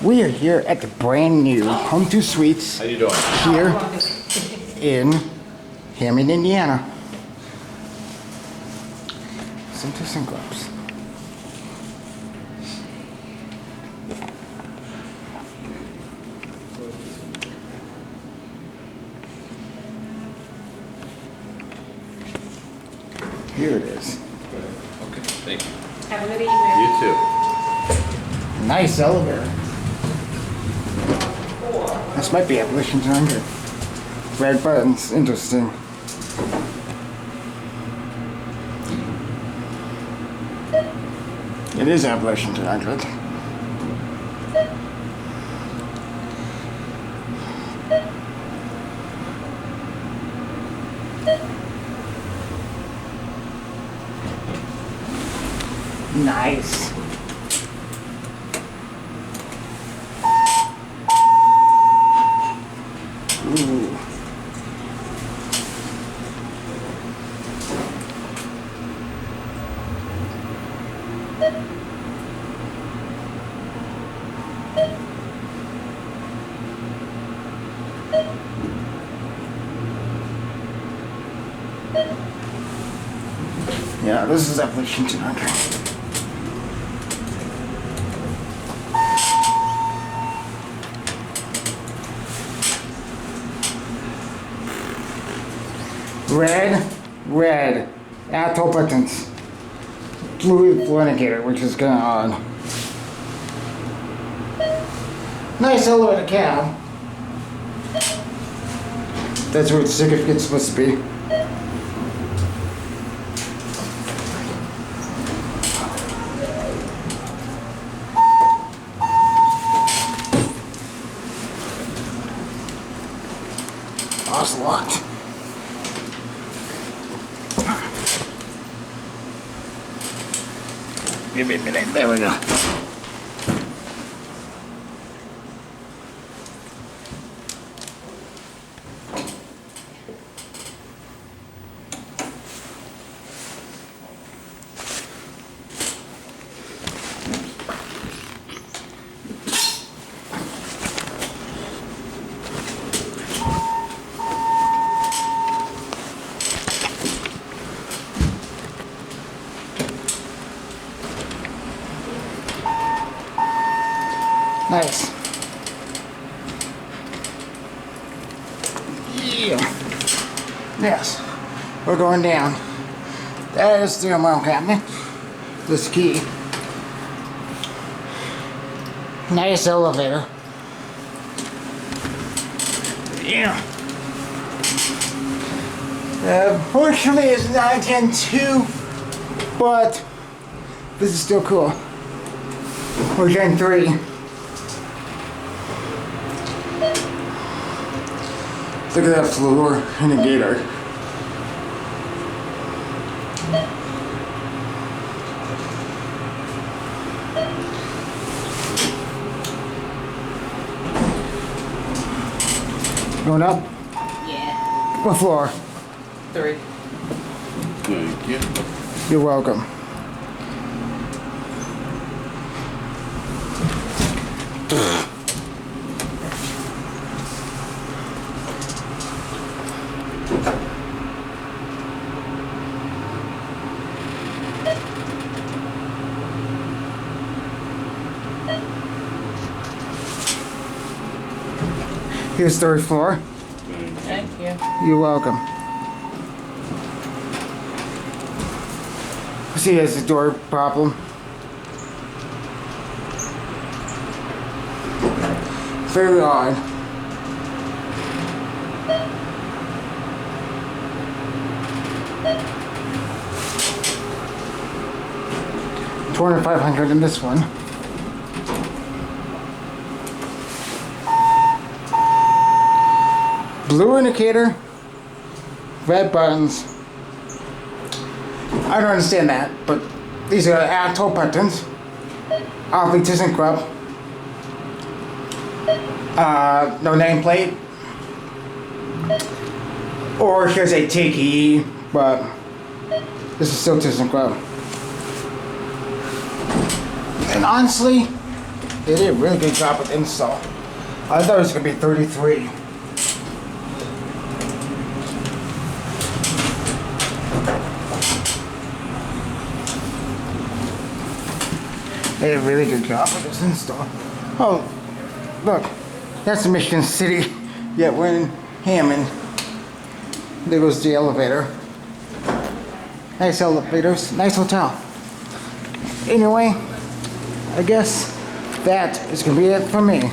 We are here at the brand new Home2 Suites. How you doing? Here in Hammond, Indiana. Some ThyssenKrupps. Here it is. Okay, thank you. Have a good evening. You too. Nice elevator. This might be Abolition 200. Red buttons, interesting. It is Abolition 200. Nice. Ooh. Yeah, this is Abolition 200. Red, Atoll buttons. Blue indicator, which is kind of odd. Nice elevator cab. That's where the certificate's supposed to be. Lost a lot. Give me a minute. There we go. Nice. Yeah. Yes. We're going down. That is the MRL cabinet. This key. Nice elevator. Yeah. Fortunately, it's 910.2, but this is still cool. Or Gen 3. Look at that floor indicator. Going up? Yeah. What floor? 3. Thank you. You're welcome. Here's third floor. Thank you. You're welcome. See, there's a door problem. Very odd. $2,500 in this one. Blue indicator, red buttons. I don't understand that, but these are Atoll buttons. Obviously ThyssenKrupp. No nameplate. Or here's a Tiki, but this is still ThyssenKrupp. And honestly, They did a really good job with install. I thought it was gonna be 33. They did a really good job with this install. Oh, look, that's the Michigan City. Yeah, we're in Hammond. There goes the elevator. Nice elevators, nice hotel. Anyway, I guess that is gonna be it for me.